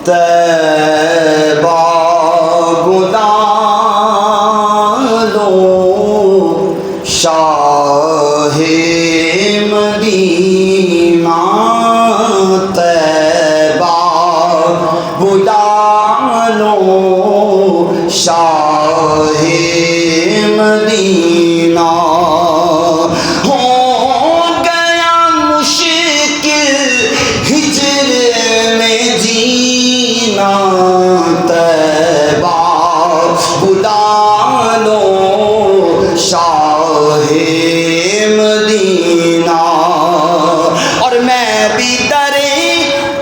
طیبہ بلا لو شاہ مدینہ، طیبہ بلا لو شاہ مدینہ۔ ہو گیا مشکل ہجر میں جینا، طیبہ بلا لو شاہ مدینہ۔ اور میں بھی در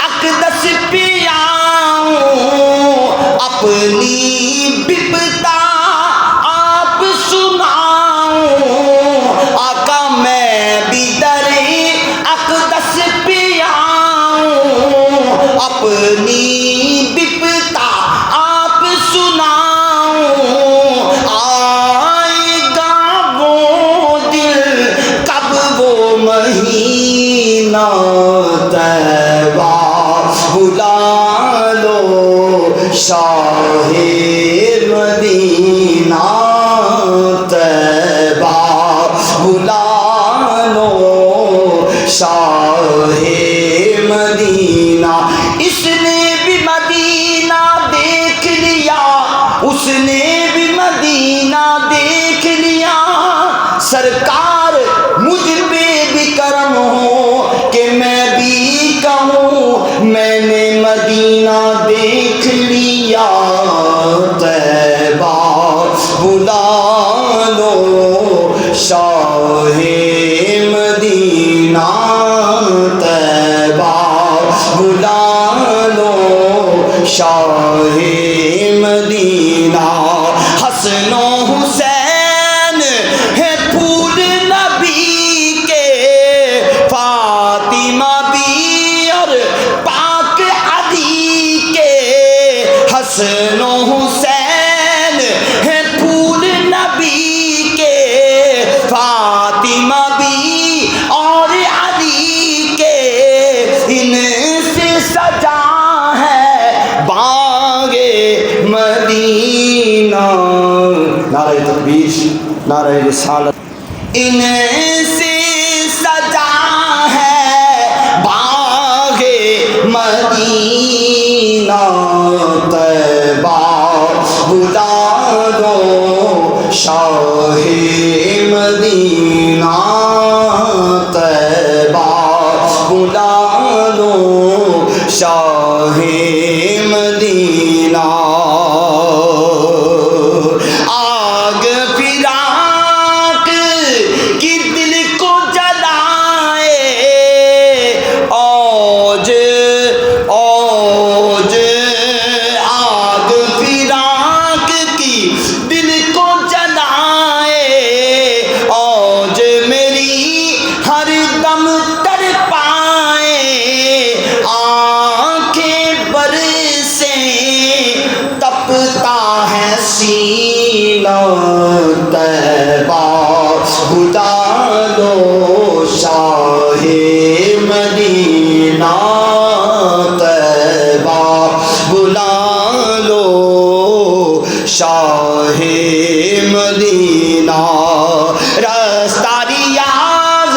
اقدس پہ آؤں، اپنی بپتا آپ سناؤں، آقا میں بھی در اقدس پہ آؤں، اپنی بپتا آپ سناؤں، آئے گا وہ دل کب وہ مہینہ، طیبہ بلا لو شاہ مدینہ، طیبہ بلا لو شاہ مدینہ۔ اس نے بھی مدینہ دیکھ لیا، اس نے بھی مدینہ دیکھ لیا، سرکار مجھ پہ بھی کرم ہو کہ میں بھی کہوں میں نے مدینہ دیکھ لیا، طیبہ بلا لو شاہ مدینہ، طیبہ بلا لو شاہ مدینہ۔ حسن و حسین ہے پھول نبی کے، فاطمہ بھی اور پاک علی کے، حسن و حسین ہے پھول نبی کے، فاطمہ بھی اور علی کے، ان سے سجا ہے باغ مدینہ۔ نعرہ تکبیر، نعرہ رسالت۔ ان سے سجا ہے باغ مدینہ، طیبہ بلا لو شاہ مدینہ، طیبہ بلا لو شاہ مدینہ۔ آگ فراق کی دل کو جلائے، اوج اوج آگ فراق کی دل کو جلائے، اوج میری ہر دم تر پائے، آنکھیں برسیں تپتا ہے سینہ، طیبہ بلا لو شاہ مدینہ، طیبہ بلا لو شاہ مدینہ۔ رستہ ریاض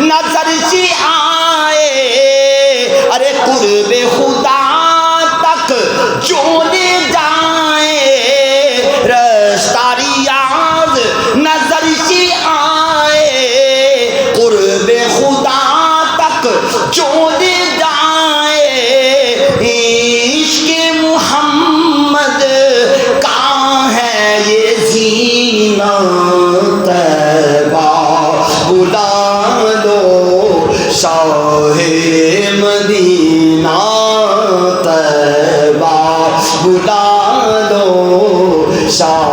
نظر سے آئے، ارے قرب خدا تک جو لے جائے، رستہ ریاض نظر سے آئے، قرب خدا تک جو لے جائے، عشق محمد کا ہے یہ زینہ، طیبہ بلا لو شاہ مدینہ، طیبہ بلا لو شاہ